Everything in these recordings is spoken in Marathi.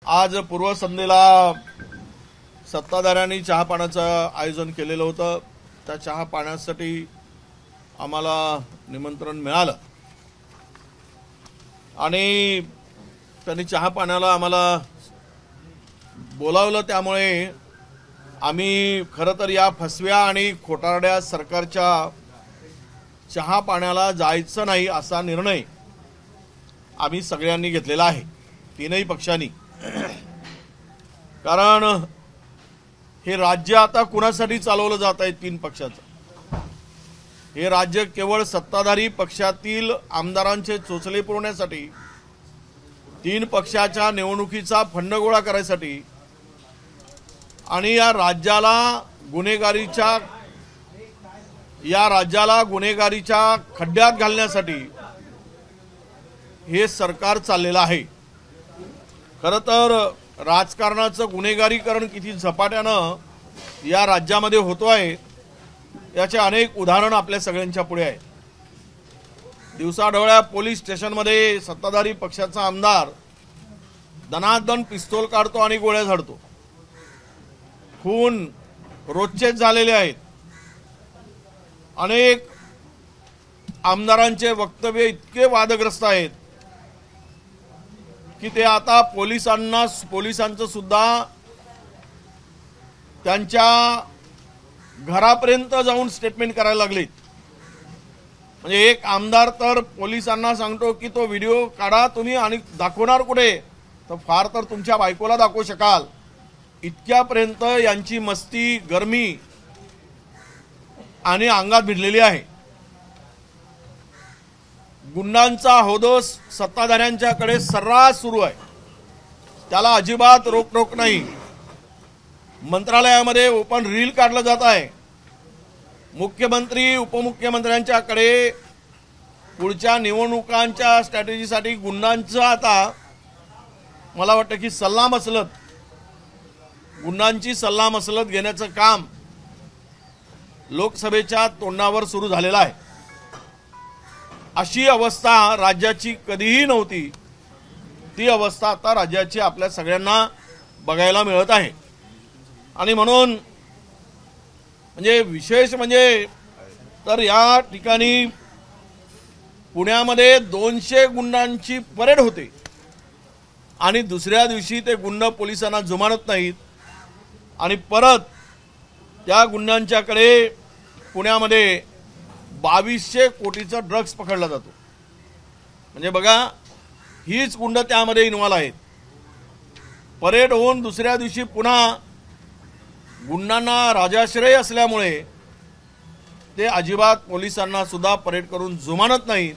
आज पूर्वसंध्येला सत्ताधाऱ्यांनी चहा पाण्याचं आयोजन केलेलं होतं। त्या चहा पाण्यासाठी आम्हाला निमंत्रण मिळालं आणि त्यांनी चहा पाण्याला आम्हाला बोलावलं। त्यामुळे आम्ही खरं तर या फसव्या आणि खोटारड्या सरकारच्या चहा पाण्याला जायचं नाही असा निर्णय आम्ही सगळ्यांनी घेतलेला आहे, तीनही पक्षांनी। कारण हे राज्य आता कुणासाठी चालवलं जात आहे? तीन पक्षाचं हे राज्य केवळ सत्ताधारी पक्षातील आमदारांचे चोचले पुरवण्यासाठी, तीन पक्षाच्या निवडणुकीचा फंड गोळा करायसाठी आणि या राज्याला गुन्हेगारीच्या खड्ड्यात घालण्यासाठी हे सरकार चाललेलं आहे। खरं तर राजकारणाचं गुन्हेगारीकरण किती झपाट्यानं या राज्यामध्ये होतो आहे याचे अनेक उदाहरण आपल्या सगळ्यांच्या पुढे आहे। दिवसाढवळ्या पोलीस स्टेशनमध्ये सत्ताधारी पक्षाचा आमदार दनादन पिस्तूल काढतो आणि गोळ्या झाडतो। खून रोजचेच झालेले आहेत। अनेक आमदारांचे वक्तव्य इतके वादग्रस्त आहेत की ते आता पोलिसांचं सुद्धा त्यांच्या घरापर्यंत जाऊन स्टेटमेंट करायला लागलेत। म्हणजे एक आमदार तर पोलिसांना सांगतो की तो व्हिडिओ काढा तुम्ही आणि दाखवणार कुठे? तर फार तर तुमच्या बायकोला दाखवू शकाल। इतक्यापर्यंत यांची मस्ती, गरमी आणि अंगात भिडलेली आहे। गुंडांचा होदोस सत्ताधाऱ्यांच्याकडे सर्रास सुरू आहे, त्याला अजिबात रोक नाही। मंत्रालयामध्ये ओपन रील काढलं जात आहे। मुख्यमंत्री उपमुख्यमंत्र्यांच्याकडे पुढच्या निवडणुकांच्या स्ट्रॅटेजीसाठी गुंडांचं आता मला वाटतं की गुंडांची सल्लामसलत घेण्याचं काम लोकसभेच्या तोंडावर सुरू झालेलं आहे। अशी अवस्था राज्याची कधीही नव्हती, ती अवस्था आता राज्याची आपल्या सगळ्यांना बघायला मिळत आहे। आणि म्हणून म्हणजे विशेष म्हणजे तर या ठिकाणी पुण्यामध्ये 200 गुंडांची परेड होते आणि दुसऱ्या दिवशी ते गुंड पोलिसांना जुमानत नाहीत आणि परत त्या गुंडांच्याकडे पुण्यामध्ये 2200 कोटीचा ड्रग्ज पकडला जातो। म्हणजे बघा, हीच गुंड त्यामध्ये इन्व्हॉल्व आहेत। परेड होऊन दुसऱ्या दिवशी पुन्हा गुंडांना राजाश्रय असल्यामुळे ते अजिबात पोलिसांना सुद्धा परेड करून जुमानत नाहीत,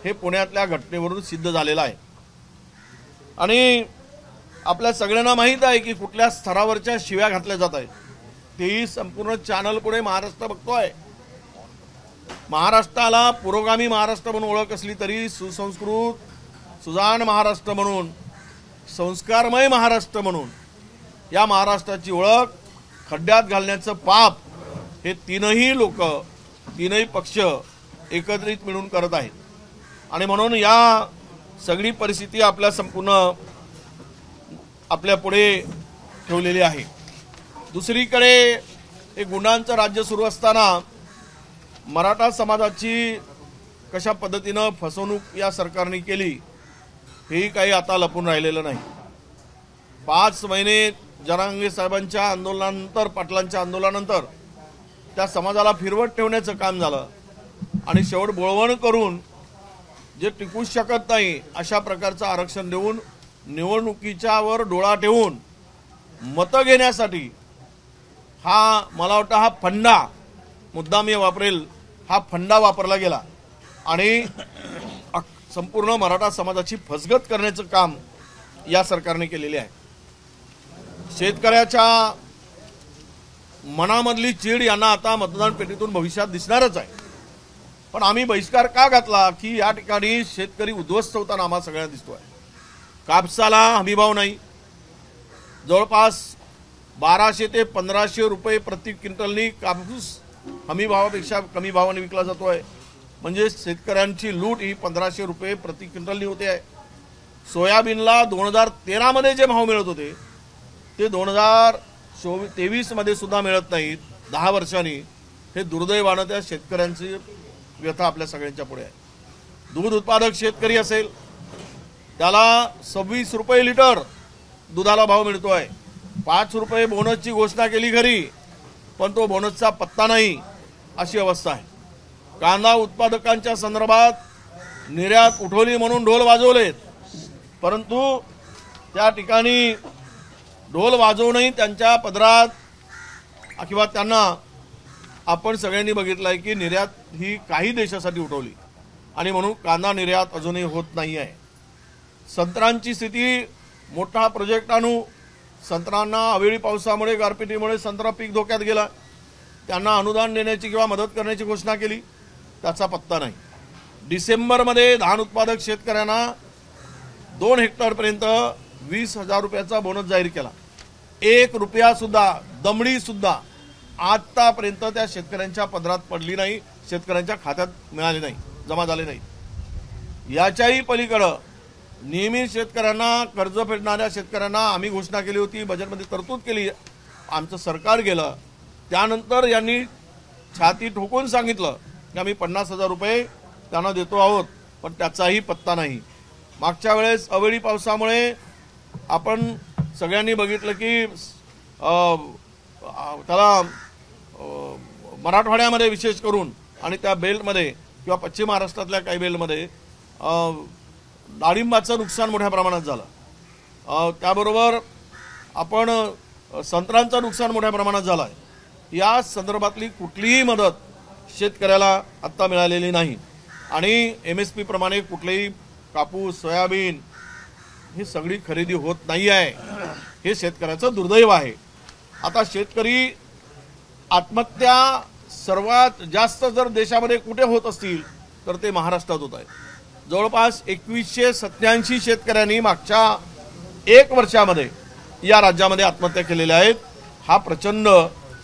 हे पुण्यातल्या घटनेवरून सिद्ध झालेलं आहे। आणि आपल्या सगळ्यांना माहीत आहे की कुठल्या स्तरावरच्या शिव्या घातल्या जात आहेत, तेही संपूर्ण चॅनल पुढे महाराष्ट्र बघतोय। महाराष्ट्राला पुरोगामी महाराष्ट्र म्हणून ओळख असली तरी सुसंस्कृत सुजाण महाराष्ट्र म्हणून, संस्कारमय महाराष्ट्र म्हणून या महाराष्ट्राची ओळख खड्ड्यात घालण्याचं पाप हे तीनही पक्ष एकत्रित मिळून करत आहेत। आणि म्हणून या सगळी परिस्थिती आपल्या पुढे ठेवलेली आहे। दुसरीकडे हे गुंडांचं राज्य सुरू असताना मराठा समाजाची कशा पद्धतीनं फसवणूक या सरकारने केली हेही काही आता लपून राहिलेलं नाही। 5 महिने जरांगे साहेबांच्या आंदोलनानंतर, पाटलांच्या आंदोलनानंतर त्या समाजाला फिरवत ठेवण्याचं काम झालं आणि शेवट बोळवण करून जे टिकूच शकत नाही अशा प्रकारचं आरक्षण देऊन निवडणुकीच्या वर डोळा ठेवून मतं घेण्यासाठी हा मला वाटतं हा फंडा मुद्दाम वापरेल, हा फंडा वापरला गेला आणि संपूर्ण मराठा समाजाची फसगत करण्याचं काम या सरकारने केलेले आहे। शेतकऱ्याच्या मनामधली चीड यांना आता मतदान पेटीतून भविष्यात दिसणारच आहे। पण आम्ही बहिष्कार का घातला की या ठिकाणी शेतकरी उद्ध्वस्त होताना आम्हाला सगळ्यांना दिसतोय। कापसाला हमीभाव नाही, जवळपास 1200 ते 1500 रुपये प्रति क्विंटलनी कापूस हमी भावापेक्षा कमी भावाने विकला जातोय। म्हणजे शेतकऱ्यांची लूट ही 1500 रुपये प्रति क्विंटलनी होते आहे। सोयाबीनला 2013 मध्ये जे भाव मिळत होते ते 2023 मध्ये सुद्धा मिळत नाहीत 10 वर्षांनी। हे दुर्दैवानं त्या शेतकऱ्यांची व्यथा आपल्या सगळ्यांच्या पुढे आहे। दूध उत्पादक शेतकरी असेल त्याला 26 रुपये लिटर दुधाला भाव मिळतोय। 5 रुपये बोनसची घोषणा केली खरी, पण तो बोनसचा पत्ता नाही अशी अवस्था आहे। कांदा उत्पादकांच्या संदर्भात निर्यात उठवली म्हणून ढोल वाजवलेत, परंतु त्या ठिकाणी ढोल वाजवूनही त्यांच्या पदरात किंवा त्यांना आपण सगळ्यांनी बघितलंय की निर्यात ही काही देशासाठी उठवली आणि म्हणून कांदा निर्यात अजूनही होत नाही आहे। संत्र्यांची स्थिती, मोठा प्रोजेक्ट आणू, संत्र्यांना अवेळी पावसामुळे गारपिटीमुळे संत्रा पीक धोक्यात गेला, त्यांना अनुदान देण्याची किंवा मदत करण्याची घोषणा केली, त्याचा पत्ता नाही। डिसेंबरमध्ये धान उत्पादक शेतकऱ्यांना 2 हेक्टरपर्यंत 20,000 रुपयाचा बोनस जाहीर केला। 1 रुपया सुद्धा दमडी सुद्धा आतापर्यंत त्या शेतकऱ्यांच्या पदरात पडली नाही, शेतकऱ्यांच्या खात्यात मिळाली नाही, जमा झाले नाही। याच्याही पलीकडे नियमित शेतकऱ्यांना, कर्ज फेडणाऱ्या शेतकऱ्यांना आम्ही घोषणा केली होती, बजेटमध्ये तरतूद केली, आमचं सरकार गेलं, त्यानंतर यांनी छाती ठोकून सांगितलं की आम्ही 50,000 रुपये त्यांना देतो आहोत, पण त्याचाही पत्ता नाही। मागच्या वेळेस अवेळी पावसामुळे आपण सगळ्यांनी बघितलं की त्याला मराठवाड्यामध्ये विशेष करून आणि त्या बेल्टमध्ये किंवा पश्चिम महाराष्ट्रातल्या काही बेल्टमध्ये डाळिंबाचं नुकसान मोठ्या प्रमाणात झालं। त्याबरोबर आपण संत्र्यांचं नुकसान मोठ्या प्रमाणात झालं आहे। या संदर्भातली कुठलीही मदत शेतकऱ्याला आत्ता मिळालेली नाही आणि MSP प्रमाणे कुठलेही कापूस, सोयाबीन ही सगळी खरेदी होत नाही आहे। हे शेतकऱ्याचं दुर्दैव आहे। आता शेतकरी आत्महत्या सर्वात जास्त जर देशामध्ये कुठे होत असतील तर ते महाराष्ट्रात होत आहे। जवळपास 2187 शेतकऱ्यांनी मागच्या 1 वर्षामध्ये या राज्यामध्ये आत्महत्या केलेल्या आहेत। हा प्रचंड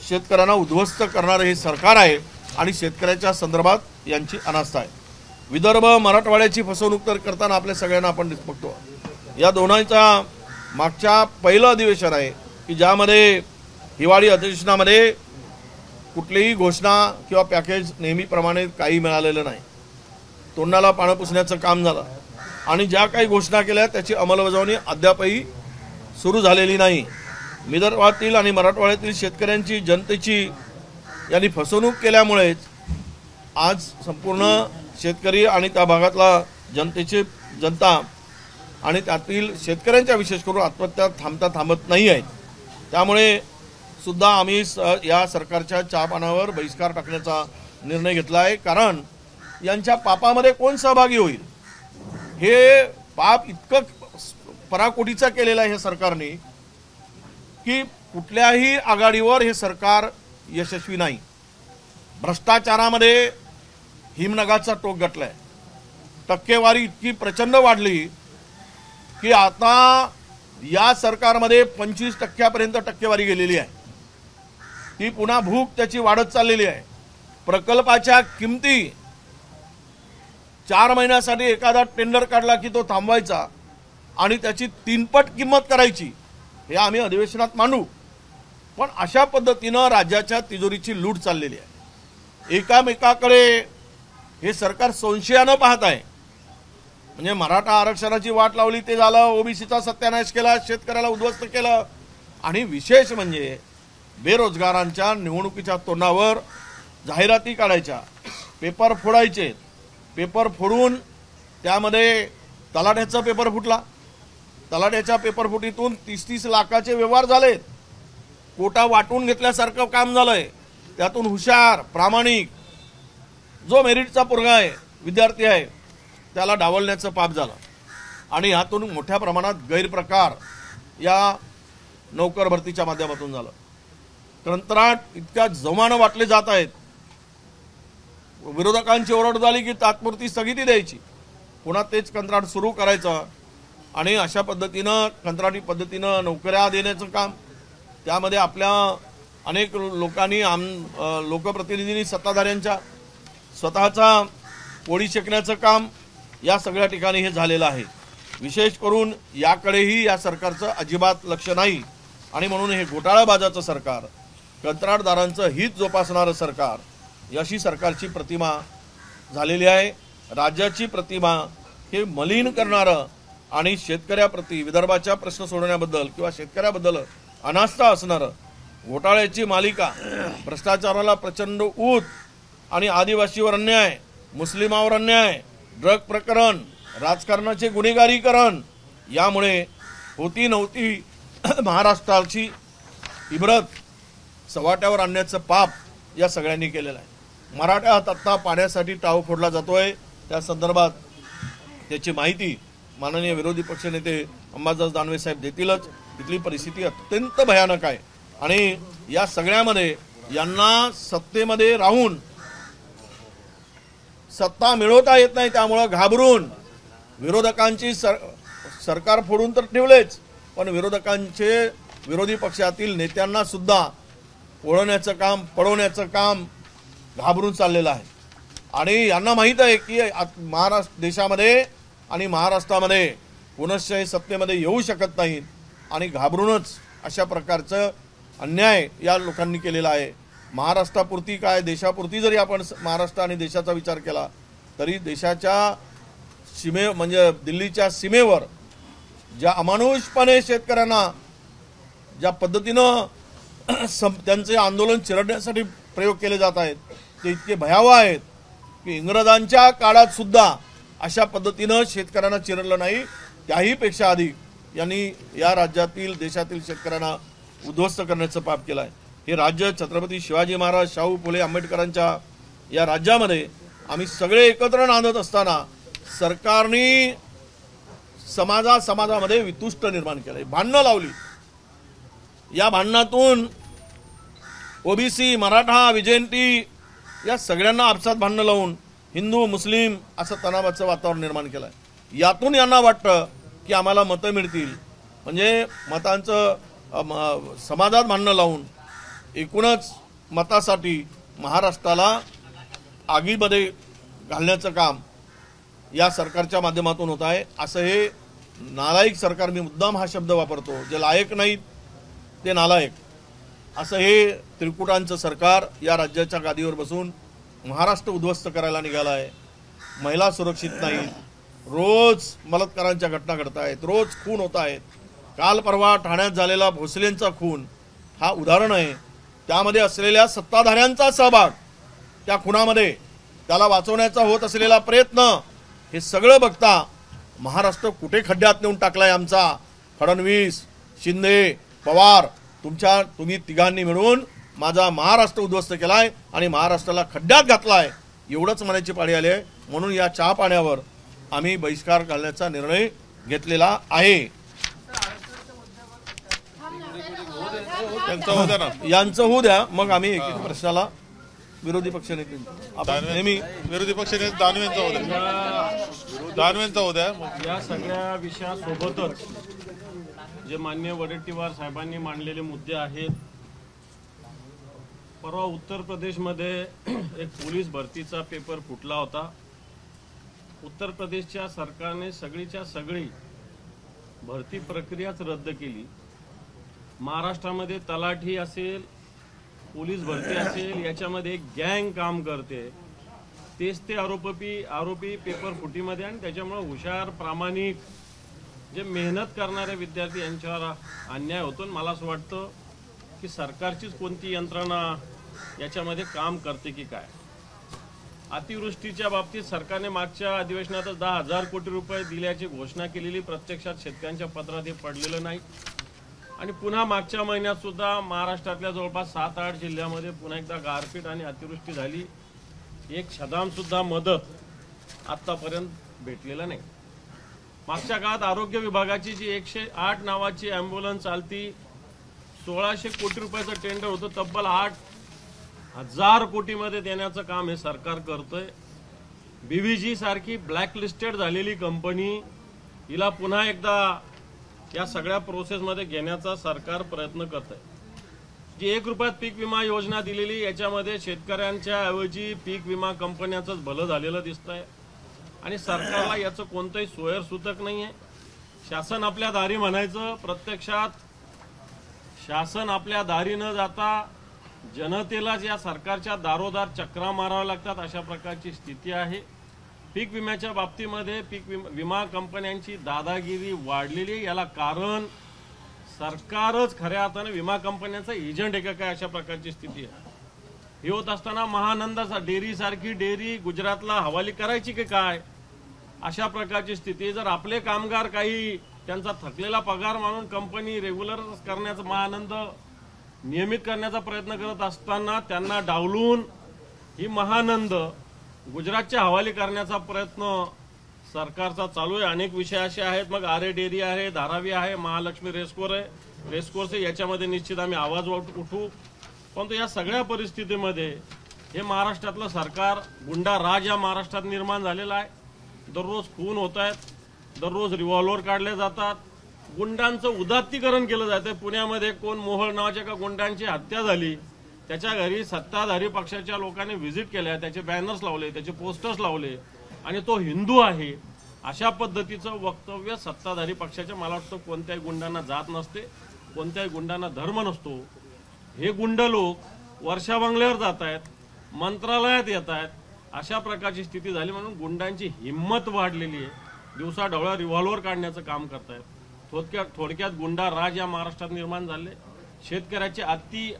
शेतकऱ्यांना उद्ध्वस्त करणारे हे सरकार आहे आणि शेतकऱ्याच्या संदर्भात यांची अनास्था आहे। विदर्भ, मराठवाड्याची फसवणूक तर करताना आपल्या सगळ्यांना आपण बघतो। या दोनांचा मागच्या पहिलं अधिवेशन आहे की ज्यामध्ये हिवाळी अधिवेशनामध्ये कुठलीही घोषणा किंवा पॅकेज नेहमीप्रमाणे काही मिळालेलं नाही। तोंडाला पाणी पुसण्याचं काम झालं आणि ज्या काही घोषणा केल्या त्याची अंमलबजावणी अद्यापही सुरू झालेली नाही। विदर्भातील आणि मराठवाड्यातील शेतकऱ्यांची, जनतेची यांनी फसवणूक केल्यामुळेच आज संपूर्ण शेतकरी आणि त्या भागातला जनता आणि त्यातील शेतकऱ्यांच्या विशेष करून आत्महत्या थांबत नाही आहेत। त्यामुळे सुद्धा आम्ही या सरकारच्या चहापानावर बहिष्कार टाकण्याचा निर्णय घेतला आहे, कारण यांच्या पापामध्ये कोण सहभागी होईल? हे पाप इतकं पराकोटीचं केलेलं आहे हे सरकारने की कुठल्याही आघाडीवर हे सरकार यशस्वी नाही। भ्रष्टाचारामध्ये हिमनगाचा टोक गाठलाय। टक्केवारी इतकी प्रचंड वाढली की आता या सरकारमध्ये 25% टक्केवारी गेलेली आहे। ती पुन्हा भूक त्याची वाढत चाललेली आहे। प्रकल्पाच्या किमती 4 महिन्यासाठी एखादा टेंडर काढला की तो थांबवायचा आणि त्याची 3पट किंमत करायची, हे आम्ही अधिवेशनात मांडू, पण अशा पद्धतीनं राज्याच्या तिजोरीची लूट चाललेली आहे। एकामेकाकडे हे सरकार संशयानं पाहत आहे। म्हणजे मराठा आरक्षणाची वाट लावली ते झालं, ओबीसीचा सत्यानाश केला, शेतकऱ्याला उद्ध्वस्त केलं आणि विशेष म्हणजे बेरोजगारांच्या निवडणुकीच्या तोंडावर जाहिराती काढायच्या, पेपर फोडायचे, पेपर फोडून त्यामध्ये तलाठ्याचा पेपर फुटला, तलाठ्याच्या पेपर फुटीतून 30-30 लाखाचे व्यवहार झालेत, कोटा वाटून घेतल्यासारखं काम झालंय। त्यातून हुशार, प्रामाणिक जो मेरिटचा पोरगा आहे, विद्यार्थी आहे, त्याला डावलण्याचं पाप झालं आणि यातून मोठ्या प्रमाणात गैरप्रकार या नोकर भरतीच्या माध्यमातून झालं। कंत्राट इतक्या जोमानं वाटले जात आहेत। विरोधकांची ओरड झाली की तात्पुरती स्थगिती द्यायची, पुन्हा तेच कंत्राट सुरू करायचं आणि अशा पद्धतीनं कंत्राटी पद्धतीनं नोकऱ्या देण्याचं काम, त्यामध्ये आपल्या अनेक लोकांनी लोकप्रतिनिधींनी सत्ताधाऱ्यांच्या स्वतःचा पोळी शेकण्याचं काम या सगळ्या ठिकाणी हे झालेलं आहे। विशेष करून याकडेही या सरकारचं अजिबात लक्ष नाही आणि म्हणून हे घोटाळाबाजाचं सरकार, कंत्राटदारांचं हित जोपासणारं सरकार अशी सरकारची प्रतिमा झालेली आहे। राज्याची प्रतिमा हे मलिन करणारं आणि शेतकऱ्याप्रती विदर्भाच्या प्रश्न सोडवण्याबद्दल किंवा शेतकऱ्याबद्दल अनास्था असणारं घोटाळ्याची मालिका, भ्रष्टाचाराला प्रचंड ऊत आणि आदिवासीवर अन्याय, मुस्लिमावर अन्याय, ड्रग प्रकरण, राजकारणाचे गुन्हेगारीकरण यामुळे होती नव्हती महाराष्ट्राची इबरत सवाट्यावर आणण्याचं पाप या सगळ्यांनी केलेलं आहे। मराठ्यात आत्ता पाण्यासाठी टाव फोडला जातोय, त्या संदर्भात त्याची माहिती माननीय विरोधी पक्षनेते अंबादास दानवे साहेब देतीलच। तिथली परिस्थिती अत्यंत भयानक आहे आणि या सगळ्यामध्ये यांना सत्तेमध्ये राहून सत्ता मिळवता येत नाही, त्यामुळे घाबरून विरोधकांची सरकार फोडून तर ठेवलेच, पण विरोधी पक्षातील नेत्यांना सुद्धा ओढवण्याचं काम, पळवण्याचं काम घाबरून चाललेलं आहे। आणि यांना माहीत आहे की महाराष्ट्र देशामध्ये आणि महाराष्ट्रामध्ये पुनश्च सत्तेमध्ये येऊ शकत नाहीत आणि घाबरूनच अशा प्रकारचं अन्याय या लोकांनी केलेला आहे। महाराष्ट्रापुरती काय, देशापुरती जरी आपण महाराष्ट्र आणि देशाचा विचार केला तरी देशाच्या म्हणजे दिल्लीच्या सीमेवर ज्या अमानुषपणे शेतकऱ्यांना ज्या पद्धतीनं त्यांचे आंदोलन चिरडण्यासाठी प्रयोग केले जात आहेत ते इतके भयावह आहेत की इंग्रजांच्या काळात सुद्धा अशा पद्धतीनं शेतकऱ्यांना चिरडलं नाही। त्याही पेक्षा अधिक यांनी या राज्यातील देशातील शेतकऱ्यांना उद्ध्वस्त करण्याचं पाप केलं आहे। हे राज्य छत्रपती शिवाजी महाराज, शाहू फुले आंबेडकरांच्या या राज्यामध्ये आम्ही सगळे एकत्र नांदत असताना सरकारने समाजामध्ये वितुष्ट निर्माण केलं, भांडणं लावली। या भांडणातून ओबीसी, मराठा, विजयंती या सगळ्यांना आपसात भांडणं लावून हिंदू मुस्लिम असं तणावाचं वातावरण निर्माण केलं आहे। यातून यांना वाटतं की आम्हाला मतं मिळतील, म्हणजे मतांचं समाजात भांडणं लावून एकूणच मतासाठी महाराष्ट्राला आगीमध्ये घालण्याचं काम या सरकारच्या माध्यमातून होत आहे। असं हे नालायक सरकार, मी मुद्दाम हा शब्द वापरतो, जे लायक नाहीत ते नालायक, असं हे त्रिकुटांचं सरकार या राज्याच्या गादीवर बसून महाराष्ट्र उद्ध्वस्त करायला निघाला आहे। महिला सुरक्षित नाहीत, रोज बलात्कारांच्या घटना घडत आहेत, रोज खून होत आहेत। काल परवा ठाण्यात झालेला भोसलेंचा खून हा उदाहरण आहे। त्यामध्ये असलेल्या सत्ताधाऱ्यांचा सहभाग, त्या खुनामध्ये त्याला वाचवण्याचा होत असलेला प्रयत्न, हे सगळं बघता महाराष्ट्र कुठे खड्ड्यात नेऊन टाकलाय आमचा। फडणवीस, शिंदे, पवार, तुम्ही तिघांनी मिळून माझा महाराष्ट्र उद्ध्वस्त केलाय आणि महाराष्ट्राला खड्ड्यात घातलाय, एवढंच म्हणायची पाळी आली आहे। म्हणून या चहा पाण्यावर आम्ही बहिष्कार घालण्याचा निर्णय घेतलेला आहे। यांचं होऊ द्या, मग आम्ही एक एक प्रश्नाला विरोधी पक्षनेते नेहमी विरोधी पक्षनेते दानवेंचा होऊ द्या। या सगळ्या विषयासोबतच जे माननीय वडेट्टीवार साहेबांनी मांडलेले मुद्दे आहेत, परवा उत्तर प्रदेशमध्ये एक पोलीस भरतीचा पेपर फुटला होता। उत्तर प्रदेशच्या सरकारने सगळीच्या सगळी भरती प्रक्रियाच रद्द केली। महाराष्ट्रामध्ये तलाठी असेल, पोलीस भरती असेल, याच्यामध्ये एक गँग काम करते। तेच ते आरोपी पेपर फुटीमध्ये आणि त्याच्यामुळे हुशार, प्रामाणिक, जे मेहनत करणारे विद्यार्थी यांच्यावर अन्याय होतो। मला असं वाटतं की सरकारचीच कोणती यंत्रणा याच्यामध्ये काम करते की काय। अतिवृष्टीच्या बाबतीत सरकारने मागच्या अधिवेशनातच 10,000 कोटी रुपये दिल्याची घोषणा केलेली, प्रत्यक्षात शेतकऱ्यांच्या पत्रात हे पडलेलं नाही। आणि पुन्हा मागच्या महिन्यात सुद्धा महाराष्ट्रातल्या जवळपास 7-8 जिल्ह्यामध्ये पुन्हा एकदा गारपीट आणि अतिवृष्टी झाली। एक शदाम सुद्धा मदत आतापर्यंत भेटलेला नाही। मागच्या काळात आरोग्य विभागाची जी 108 नावाची ॲम्ब्युलन्स चालती, 1600 कोटी रुपयाचं टेंडर होतं, तब्बल 8,000 कोटीमध्ये देण्याचं काम हे सरकार करतंय। BVG सारखी ब्लॅकलिस्टेड झालेली कंपनी, हिला पुन्हा एकदा या सगळ्या प्रोसेसमध्ये घेण्याचा सरकार प्रयत्न करत आहे। जी 1 रुपयात पीक विमा योजना दिलेली, याच्यामध्ये शेतकऱ्यांच्या ऐवजी पीक विमा कंपन्यांचंच भलं झालेलं दिसतंय आणि सरकारला याचं कोणतंही सोयरसूतक नाही आहे। शासन आपल्या दारी म्हणायचं, प्रत्यक्षात शासन आपल्या दारी न जाता जनतेलाच या सरकारच्या दारोदार चक्रा माराव्या लागतात, अशा प्रकारची स्थिती आहे. पीक विम्याच्या बाबतीमध्ये विमा कंपन्यांची दादागिरी वाढलेली आहे. याला कारण सरकारच खऱ्या अर्थाने विमा कंपन्यांचा एजंट आहे का काय, अशा प्रकारची स्थिती आहे. हे होत असताना महानंदा डेअरी सारखी डेअरी गुजरातला हवाली करायची की काय, अशा प्रकारची स्थिती. जर आपले कामगार काही त्यांचा थकलेला पगार मानून कंपनी रेग्युलर करण्याचा, महानंद नियमित करण्याचा प्रयत्न करत असताना त्यांना डावलून ही महानंद गुजरातच्या हवाली करण्याचा प्रयत्न सरकारचा चालू आहे. अनेक विषय असे आहेत. मग आरे डेअरी आहे, धारावी आहे, महालक्ष्मी रेसकोर्स आहे. याच्यामध्ये निश्चित आम्ही आवाज उठवू. परंतु या सगळ्या परिस्थितीमध्ये हे महाराष्ट्रातलं सरकार गुंडा राज या महाराष्ट्रात निर्माण झालेला आहे. दररोज खून होत आहेत, दररोज रिव्हॉल्वर काढले जातात, गुंडांचं उदात्तीकरण केलं जातं. पुण्यामध्ये कोण मोहळ नावाच्या एका गुंडांची हत्या झाली, त्याच्या घरी सत्ताधारी पक्षाच्या लोकांनी व्हिजिट केल्या, त्याचे बॅनर्स लावले, त्याचे पोस्टर्स लावले आणि तो हिंदू आहे अशा पद्धतीचं वक्तव्य सत्ताधारी पक्षाच्या, मला वाटतं कोणत्याही गुंडांना जात नसते, कोणत्याही गुंडांना धर्म नसतो. हे गुंड लोक वर्षा बंगल्यावर जात आहेत, मंत्रालयात येत आहेत, अशा प्रकारची स्थिती झाली. म्हणून गुंडांची हिंमत वाढलेली आहे, दिवसा ढवळा रिव्हॉल्वर काढण्याचं काम करतायत. थोडक्यात गुंडा राज या महाराष्ट्रात निर्माण झाले. शेतकऱ्याची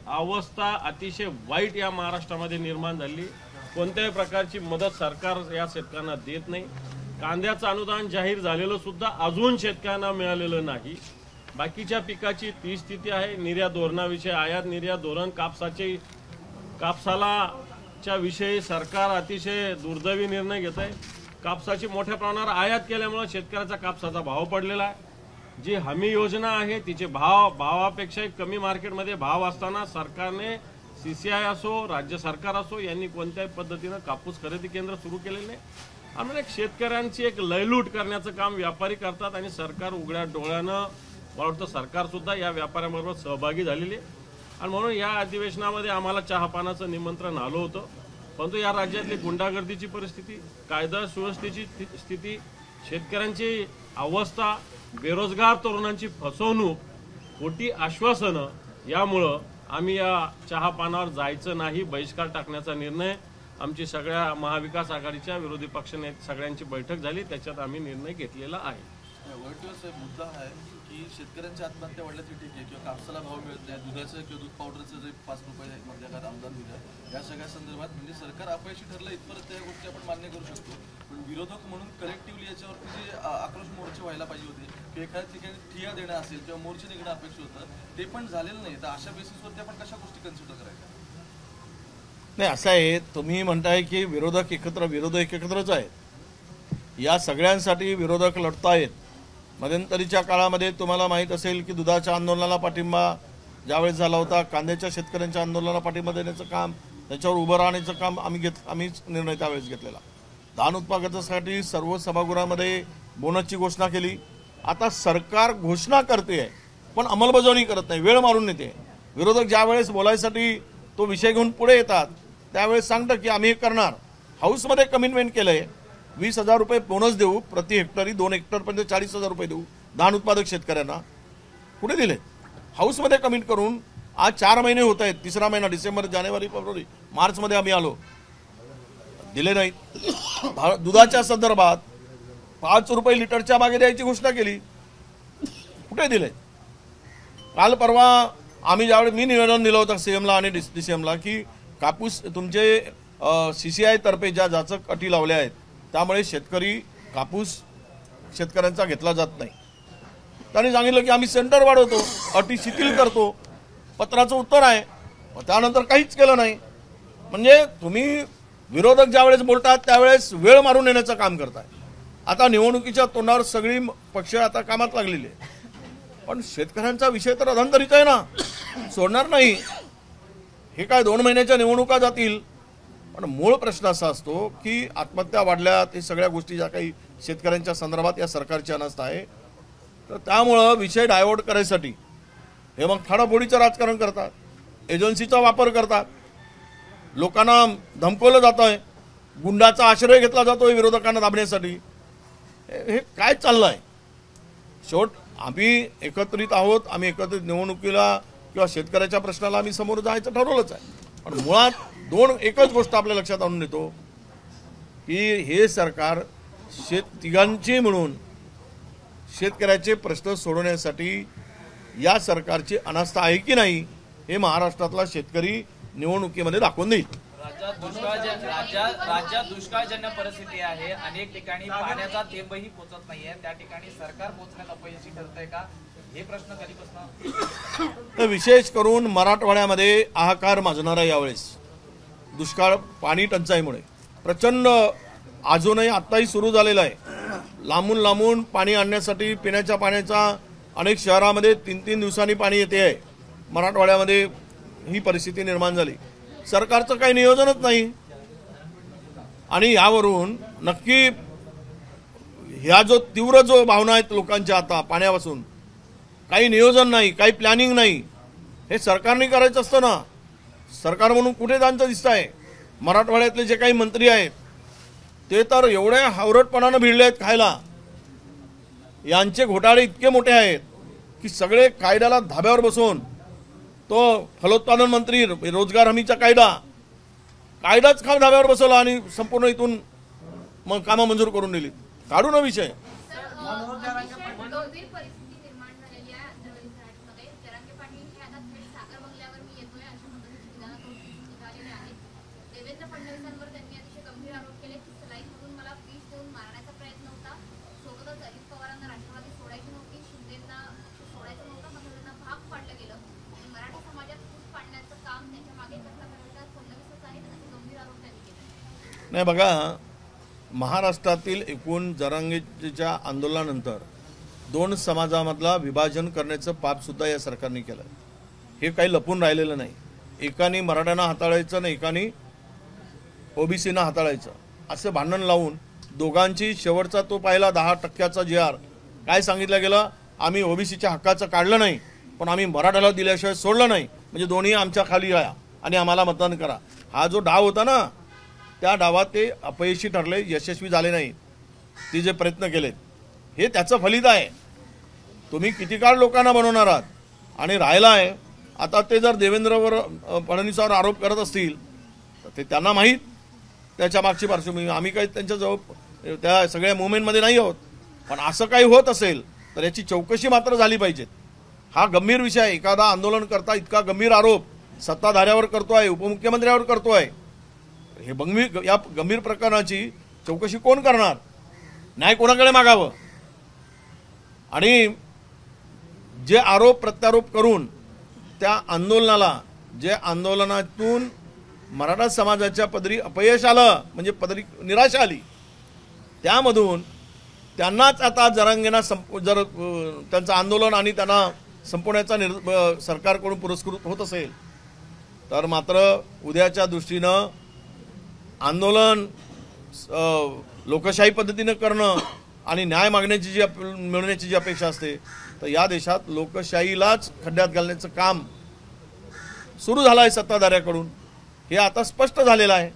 अवस्था अतिशय वाईट या महाराष्ट्रामध्ये निर्माण झाली. कोणत्याही प्रकारची मदत सरकार या शेतकऱ्यांना देत नाही. कांद्याचं अनुदान जाहीर झालेलं सुद्धा अजून शेतकऱ्यांना मिळालेलं नाही. बाकीच्या पिकाची ती स्थिती आहे. निर्यात धोरणाविषयी, आयात निर्यात धोरण, कापसाच्या विषयी सरकार अतिशय दुर्दैवी निर्णय घेत आहे. कापसाची मोठ्या प्रमाणावर आयात केल्यामुळे शेतकऱ्याचा कापसाचा भाव पडलेला आहे. जी हमी योजना आहे तिचे भावापेक्षा कमी मार्केटमध्ये भाव असताना सरकारने CCI असो, राज्य सरकार असो, यांनी कोणत्याही पद्धतीनं कापूस खरेदी केंद्र सुरू केलेले नाही. आणि शेतकऱ्यांची एक लयलूट करण्याचं काम व्यापारी करतात आणि सरकार उघड्या डोळ्यानं, मला वाटतं सरकार सुद्धा या व्यापाऱ्यांबरोबर सहभागी झालेली आहे. आणि म्हणून या अधिवेशनामध्ये आम्हाला चहापानाचं निमंत्रण आलं होतं. परंतु या राज्यातली गुंडागर्दीची परिस्थिती, कायदा सुव्यवस्थेची स्थिती, शेतकऱ्यांची अवस्था, बेरोजगार तरुणांची फसवणूक, खोटी आश्वासनं, यामुळं आम्ही या चहापानावर जायचं नाही, बहिष्कार टाकण्याचा निर्णय, आमची सगळ्या महाविकास आघाडीच्या विरोधी पक्षनेते सगळ्यांची बैठक झाली, त्याच्यात आम्ही निर्णय घेतलेला आहे. मुद्दा आहे की शेतकऱ्यांच्या आत्महत्या वाढल्या तरी ठीक आहे, किंवा कापसाला भाव मिळत नाही, दुधाचं किंवा दूध पावडरचं जे 5 रुपये मधल्या काळात अनुदान दिलं, या सगळ्या संदर्भात म्हणजे सरकार अपयशी ठरलं इथपर्यंत त्या गोष्टी आपण मान्य करू शकतो. पण विरोधक म्हणून कलेक्टिव्हली याच्यावरती जे आक्रोश मोर्चे व्हायला पाहिजे होते, किंवा एखाद्या ठिकाणी ठिया देणं असेल किंवा मोर्चे निघणं अपेक्षित होतं, ते पण झालेलं नाही. तर अशा बेसिसवरती आपण कशा गोष्टी कन्सिडर करायच्या? नाही, असं आहे, तुम्ही म्हणताय की विरोधक एकत्रच आहेत. या सगळ्यांसाठी विरोधक लढतायत. मध्यंतरीच्या काळामध्ये तुम्हाला माहीत असेल की दुधाच्या आंदोलनाला पाठिंबा ज्यावेळेस झाला होता, कांद्याच्या शेतकऱ्यांच्या आंदोलनाला पाठिंबा देण्याचं काम, त्याच्यावर उभं राहण्याचं काम आम्हीच निर्णय त्यावेळेस घेतलेला. धान उत्पादकांसाठी सर्व सभागृहामध्ये बोनसची घोषणा केली. आता सरकार घोषणा करते आहे पण अंमलबजावणी करत नाही, वेळ मारून नेते. विरोधक ज्यावेळेस बोलायसाठी तो विषय घेऊन पुढे येतात त्यावेळेस सांगतं की आम्ही हे करणार. हाऊसमध्ये कमिटमेंट केलं आहे, 20,000 रुपये बोनस देऊ प्रति हेक्टरी, 2 हेक्टरपर्यंत 40,000 रुपये देऊ धान उत्पादक शेतकऱ्यांना. कुठे दिले? हाऊसमध्ये कमिट करून आज 4 महिने होत आहेत. 3रा महिना डिसेंबर, जानेवारी, फेब्रुवारी, मार्चमध्ये आम्ही आलो, दिले नाहीत. दुधाच्या संदर्भात 5 रुपये लिटरच्या मागे द्यायची घोषणा केली, कुठे दिले? काल परवा आम्ही ज्यावेळी मी निवेदन दिलं होतं CMला आणि DCMला की कापूस तुमचे CCI तर्फे ज्या जाचक अटी लावल्या आहेत त्यामुळे कापूस शेतकऱ्यांचा घेतला जात नाही. त्यांनी सांगितलं की आम्ही सेंटर वाढवतो, अटी शिथिल करतो. पत्राचं उत्तर आहे, त्यानंतर काहीच केलं नाही. म्हणजे तुम्ही विरोधक ज्यावेळेस बोलतात त्यावेळेस वेळ मारून नेण्याचं काम करताय. आता निवडणुकीच्या तोंडावर सगळी पक्ष आता कामात लागलेली आहे, पण शेतकऱ्यांचा विषय तर अधांतरीच आहे ना, सोडणार नाही. हे काय 2 महिन्याच्या निवडणुका जातील, पण मूळ प्रश्न असा असतो की आत्महत्या वाढल्या, ते सगळ्या गोष्टी ज्या काही शेतकऱ्यांच्या संदर्भात या सरकारची अनास्था आहे. तर त्यामुळं विषय डायव्हर्ट करायसाठी हे मग थाडाफोडीचं राजकारण करतात, एजन्सीचा वापर करतात, लोकांना धमकवलं जात आहे, गुंडाचा आश्रय घेतला जातोय विरोधकांना दाबण्यासाठी. हे काय चाललं आहे? शेवट आम्ही एकत्रित आहोत, आम्ही एकत्रित निवडणुकीला किंवा शेतकऱ्याच्या प्रश्नाला आम्ही समोर जायचं ठरवलंच आहे. पण मुळात एकच गोष्ट आपल्या लक्षात आणून येतो की हे सरकार तिघांची मिळून शेतकऱ्याचे प्रश्न सोडवण्यासाठी या सरकारची अनास्था आहे की नाही हे महाराष्ट्रातला शेतकरी निवडणुकीमध्ये दाखवून देईल. राज्यात दुष्काळजन्य परिस्थिती आहे. अनेक ठिकाणी पाण्याचा थेंबही पोहोचत नाहीये. त्या ठिकाणी सरकार पोहोचण्यात अपयशी ठरतंय का, हे प्रश्न कधीपासून? विशेष करून मराठवाड्यामध्ये हाहाकार माजणारा यावेळेस दुष्काळ पाणी टंचाईमुळे प्रचंड अजूनही आत्ताही सुरू झालेला आहे. लांबून लांबून पाणी आणण्यासाठी पिण्याच्या पाण्याचा अनेक शहरामध्ये 3-3 दिवसांनी पाणी येते आहे. मराठवाड्यामध्ये ही परिस्थिती निर्माण झाली. सरकारचं काही नियोजनच नाही आणि यावरून नक्की ह्या तीव्र भावना आहेत लोकांच्या आता पाण्यापासून, काही नियोजन नाही, काही प्लॅनिंग नाही. हे सरकारने करायचं असतं ना. सरकार म्हणून कुठे त्यांचं दिसत आहे? मराठवाड्यातले जे काही मंत्री आहेत ते तर एवढ्या हावरटपणानं भिडले आहेत खायला. यांचे घोटाळे इतके मोठे आहेत की सगळे कायद्याला धाब्यावर बसवून तो फलोत्पादन मंत्री रोजगार हमीचा कायदाच धाब्यावर बसवला आणि संपूर्ण इथून मग कामं मंजूर करून दिली. काढू ना विषय. नाही बघा, महाराष्ट्रातील एकूण जरांगेच्या आंदोलनानंतर 2 समाजामधला विभाजन करण्याचं पाप सुद्धा या सरकारने केलं. हे काही लपून राहिलेलं नाही. एकाने मराठ्यांना हाताळायचं आणि एकाने ओबीसीना हाताळायचं असं भांडण लावून दोघांची शेवटचा तो पाहिला 10% GR काय सांगितलं गेलं, आम्ही ओबीसीच्या हक्काचं काढलं नाही पण आम्ही मराठ्याला दिल्याशिवाय सोडलं नाही, म्हणजे दोन्ही आमच्या खाली या आणि आम्हाला मतदान करा. हा जो डाव होता ना, त्या डावात ते अपयशी ठरले, यशस्वी झाले नाही. ते जे प्रयत्न केलेत हे त्याचं फलित आहे. तुम्ही किती काळ लोकांना बनवणार आहात आणि राहिला आहे. आता ते जर देवेंद्रवर फडणवीसावर आरोप करत असतील तर ते त्यांना माहीत त्याच्या मागची पार्श्वभूमी. आम्ही काही त्यांच्याजवळ त्या सगळ्या मुवमेंटमध्ये नाही आहोत. पण असं काही होत असेल तर याची चौकशी मात्र झाली पाहिजे. हा गंभीर विषय आहे. एखादा आंदोलन करता इतका गंभीर आरोप सत्ताधाऱ्यावर करतोय, उपमुख्यमंत्र्यावर करतोय. या गंभीर प्रकरणाची चौकशी कोण करणार? न्याय कोणाकडे मागावं? आणि जे आरोप प्रत्यारोप करून त्या आंदोलनाला, जे आंदोलनातून मराठा समाजाच्या पदरी अपयश आलं, म्हणजे पदरी निराशा आली, त्यामधून त्यांनाच आता जरांगेंना जर त्यांचं आंदोलन आणि त्यांना संपवण्याचा सरकारकडून पुरस्कृत होत असेल तर मात्र उद्याच्या दृष्टीनं आंदोलन लोकशाही पद्धतीनं करणं आणि न्याय मागण्याची मिळवण्याची जी अपेक्षा असते, तर या देशात लोकशाहीलाच खड्ड्यात घालण्याचं काम सुरू झालं आहे सत्ताधाऱ्याकडून. हे आता स्पष्ट झालेलं आहे.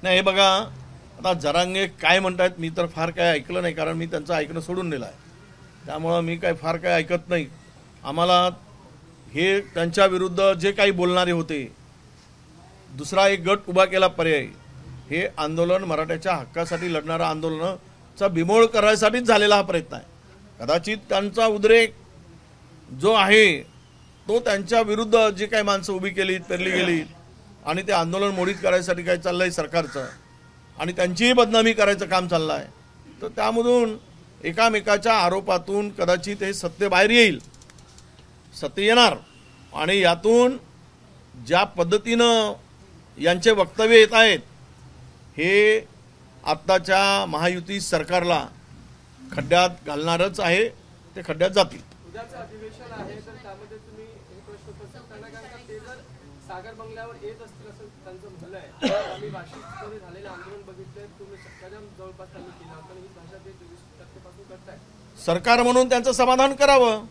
नाही हे बघा, आता जरांगे काय म्हणतात मी तर फार काय ऐकलं नाही, कारण मी त्यांचं ऐकणं सोडून दिलं आहे. त्यामुळं मी काय फार काय ऐकत नाही. आम्हाला हे त्यांच्या विरुद्ध जे काही बोलणारे होते, दुसरा एक गट उभा केला पर्याय. हे आंदोलन मराठ्याच्या हक्कासाठी लढणारं आंदोलनाचा बिमोड करण्यासाठीच झालेला हा प्रयत्न आहे. कदाचित त्यांचा उद्रेक जो आहे तो त्यांच्या विरुद्ध जे काही माणसं उभी केली, पेरली गेली आणि ते आंदोलन मोडीत करायसाठी काय चाललंय सरकारचं आणि त्यांचीही बदनामी करायचं काम चाललं आहे. तर त्यामधून एकामेकाच्या आरोपातून कदाचित हे सत्य बाहेर येईल, सत्य येणार आणि यातून ज्या पद्धतीनं यांचे वक्तव्य येत आहेत हे आत्ताच्या महायुती सरकारला खड्ड्यात घालणारच आहे. ते खड्ड्यात जातील. सागर बंगल्यावर येत असतील असं त्यांचं म्हणणं आहे. आम्ही वाशीमध्ये झालेलं आंदोलन बघितलंय, तुम्ही सत्ताजाम जवळपास त्यांनी केलं होतं आणि ही भाषा ते 24% पासून करताय. सरकार म्हणून त्यांचं समाधान करावं,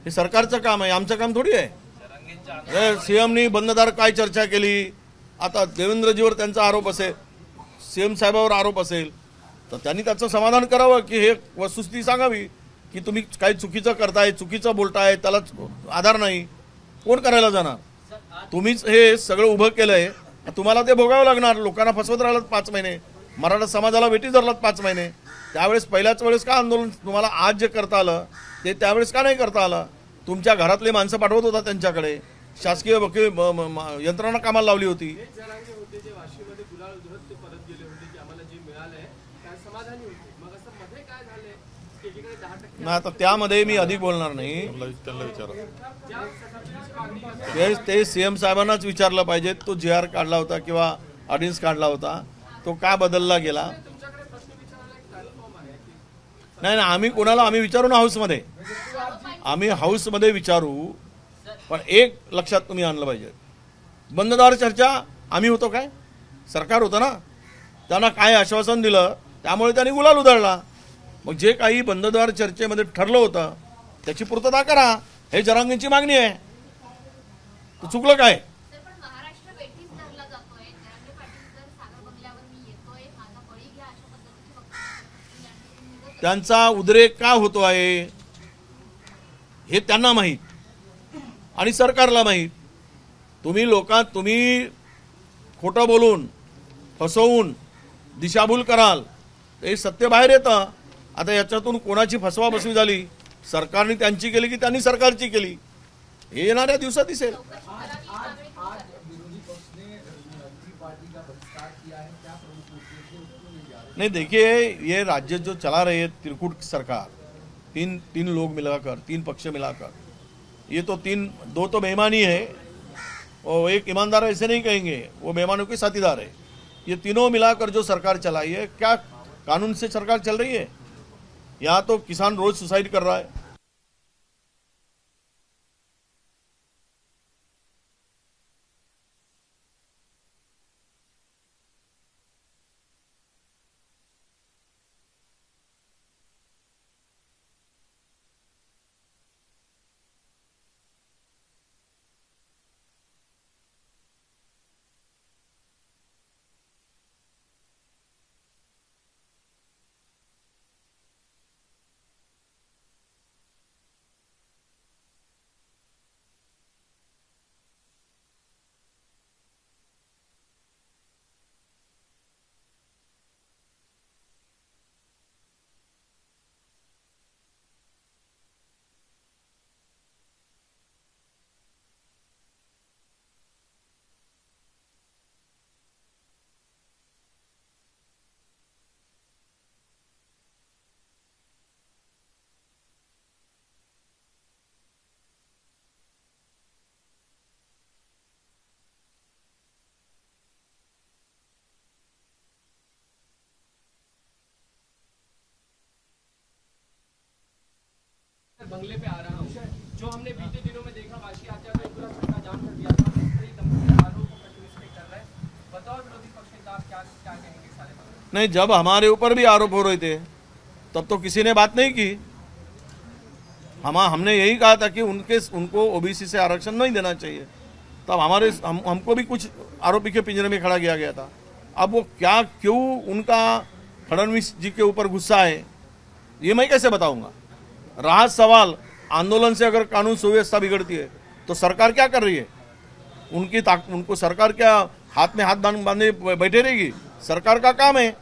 हे सरकारचं काम आहे, आमचं काम थोडी आहे. सीएमनी बंददार काय चर्चा केली, आता देवेंद्रजीवर त्यांचा आरोप असेल, सीएम साहेबावर आरोप असेल, तर त्यांनी त्याचं समाधान करावं की हे वस्तुस्थिती सांगावी की तुम्ही काही चुकीचं करताय, चुकीचं बोलताय, त्याला आधार नाही. कोण करायला जाणार? तुम्हीच हे सगळं उभं केलंय, तुम्हाला ते भोगावं लागणार. लोकांना फसवत राहिलात 5 महिने, मराठा समाजाला वेठी धरलात 5 महिने. त्यावेळेस पहिल्याच वेळेस का आंदोलन तुम्हाला आज जे करता आलं ते त्यावेळेस का नाही करता आलं? तुमच्या घरातले माणसं पाठवत होता त्यांच्याकडे, शासकीय यंत्रणा कामाला लावली होती. जरांगे होते जे वाशीमध्ये गुलाल उधळत ते परत गेले होते की आम्हाला जे मिळालंय त्या समाधानी होते. मग असं मध्ये काय झालंय की एकीकडे 10% ना आता त्यामध्ये मी अधिक बोलणार नाही. ते सीएम साहेबांनाच विचारलं पाहिजे. तो GR काढला होता किंवा ऑर्डिनन्स काढला होता, तो का बदलला गेला? नाही ना, आम्ही कोणाला आम्ही विचारू ना हाऊसमध्ये, आम्ही हाऊसमध्ये विचारू. पण एक लक्षात तुम्ही आणलं पाहिजे, बंददार चर्चा आम्ही होतो काय? सरकार होतं ना, त्यांना काय आश्वासन दिलं त्यामुळे त्यांनी गुलाल उधळला. मग जे काही बंददार चर्चेमध्ये ठरलं होतं त्याची पूर्तता करा, हे जरांगेंची मागणी आहे. तर चुकलं काय? पण महाराष्ट्र वेठीस धरला जातोय. जरांगे पाटील जर सागर बंगल्यावर मी येतोय, माझा बळी घ्या अशा पद्धतीची वक्तव्य, त्यांचा उद्रेक का होतो आहे हे त्यांना माहीत आणि सरकारला माहीत. तुम्ही खोटं बोलून फसवून दिशाभूल कराल, हे सत्य बाहेर येतं. आता याच्यातून कोणाची फसवाफसवी झाली, सरकारने त्यांची केली की त्यांनी सरकारची केली, हे येणाऱ्या दिवसात दिसेल. नहीं देखिए, ये राज्य जो चला रहे हैं त्रिकूट सरकार, तीन लोग मिलाकर, 3 पक्ष मिलाकर, ये तो 2 तो बेईमानी है और एक ईमानदार, ऐसे नहीं कहेंगे, वो बेईमानों के साथीदार है. ये तीनों मिलाकर जो सरकार चलाई है, क्या कानून से सरकार चल रही है? यहाँ तो किसान रोज सुसाइड कर रहा है. बंगले पे आ रहा हूँ, जो हमने बीते दिनों में देखा, वाशी आते हुए पूरा सत्ता जाम कर दिया था. कई गंभीर आरोप इस पे कर रहे हैं. बताओ विरोधी पक्ष नेता आप क्या कहेंगे सारे बारे? नहीं, जब हमारे ऊपर भी आरोप हो रहे थे तब तो किसी ने बात नहीं की. हमने यही कहा था कि उनको OBC से आरक्षण नहीं देना चाहिए. तब हमको भी कुछ आरोपी के पिंजरे में खड़ा किया गया था. अब वो क्यों उनका फडणवीस जी के ऊपर गुस्सा है, ये मैं कैसे बताऊंगा? रहा सवाल, आंदोलन से अगर कानून सुव्यवस्था बिगड़ती है तो सरकार क्या कर रही है? उनको सरकार क्या हाथ में हाथ बांधे बैठे रहेगी? सरकार का काम है,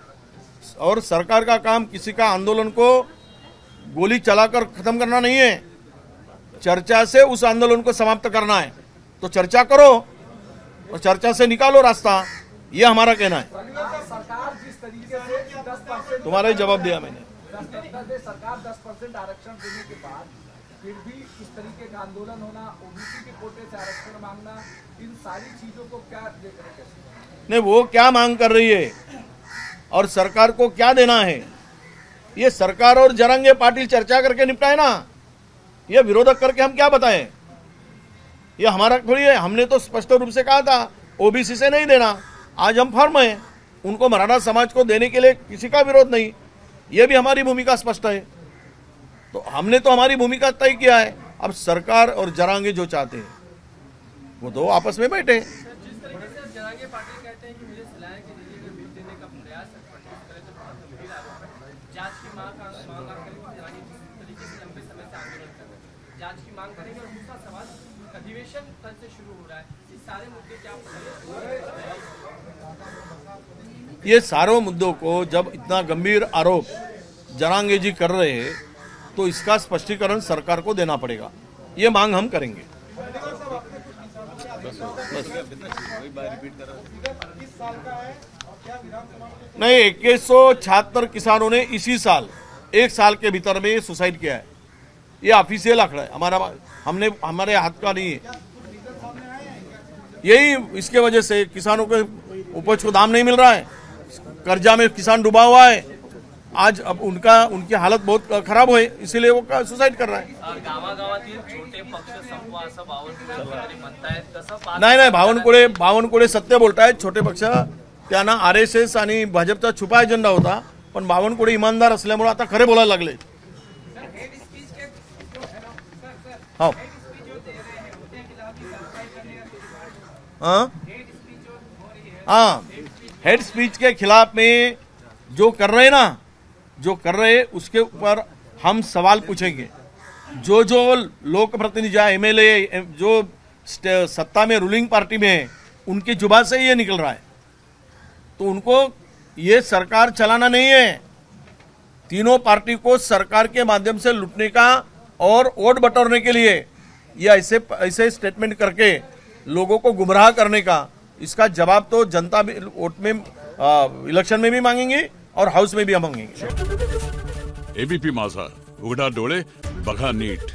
और सरकार का काम किसी का आंदोलन को गोली चलाकर खत्म करना नहीं है, चर्चा से उस आंदोलन को समाप्त करना है. तो चर्चा करो और चर्चा से निकालो रास्ता, ये हमारा कहना है. सरकार जिस तरीके से 10% तुम्हारा ही जवाब दिया मैंने. सरकार 10% आरक्षण देने के बाद फिर भी इस तरीके का आंदोलन होना, OBC के कोटे से आरक्षण मांगना, इन सारी चीजों को क्या देख रहे हैं? नहीं, वो क्या मांग कर रही है और सरकार को क्या देना है, ये सरकार और जरांगे पाटिल चर्चा करके निपटाए ना. ये विरोधक करके हम क्या बताएं? ये हमारा थोड़ी है। हमने तो स्पष्ट रूप से कहा था ओबीसी से नहीं देना, आज हम फर्म हैं, उनको मराठा समाज को देने के लिए किसी का विरोध नहीं, ये भी हमारी भूमिका स्पष्ट है। तो हमने तो हमारी भूमिका तय किया है। अब सरकार और जरांगे जो चाहते हैं वो तो आपस में बैठे। जिस तरीके से जरांगे पाटिल कहते हैं कि मुझे सलाह के जरिए अगर बिल देने का प्रयास है, इस तरह से बहुत गंभीर आरोप है। जांच की मांग करेंगे। जरांगे जिस तरीके से लंबे समय से आंदोलन कर रहे हैं, जांच की मांग करेंगे। और दूसरा सवाल, अधिवेशन कल से शुरू हो रहा है, इस सारे मुद्दे क्या ये सारों मुद्दों को जब इतना गंभीर आरोप जरांगे जी कर रहे हैं तो इसका स्पष्टीकरण सरकार को देना पड़ेगा, ये मांग हम करेंगे। नहीं, 2176 किसानों ने इसी साल 1 साल के भीतर में सुसाइड किया है। ये ऑफिशियल आंकड़ा है, हमारे हाथ का नहीं है। यही इसके वजह से किसानों के उपज को दाम नहीं मिल रहा है, कर्जा में किसान डूबा हुआ है। आज अब उनकी हालत बहुत खराब है, इसीलिए वो सुसाइड कर रहा है। गावागावातील छोटे पक्ष संपवा असं बावनकुळे म्हणतायत, तसं नाही, बावनकुळे सत्य बोलतायत। छोटे पक्ष त्यांना RSS आणि भाजपचा छुपा एजेंडा होता, पण बावनकुळे इमानदार असल्यामुळे आता खरे बोलायला लागले। हाँ हाँ, हेड स्पीच के खिलाफ में जो कर रहे हैं उसके ऊपर हम सवाल पूछेंगे। जो लोक प्रतिनिधि MLA जो सत्ता में रूलिंग पार्टी में है, उनकी जुबान से ये निकल रहा है, तो उनको ये सरकार चलाना नहीं है। तीनों पार्टी को सरकार के माध्यम से लूटने का और वोट बटोरने के लिए ये ऐसे स्टेटमेंट करके लोगों को गुमराह करने का, इसका जवाब तो जनता भी वोट में इलेक्शन में भी मांगेंगे और हाउस में भी हम मांगेंगे। ABP माझा, उघडा डोळे बघा नीट।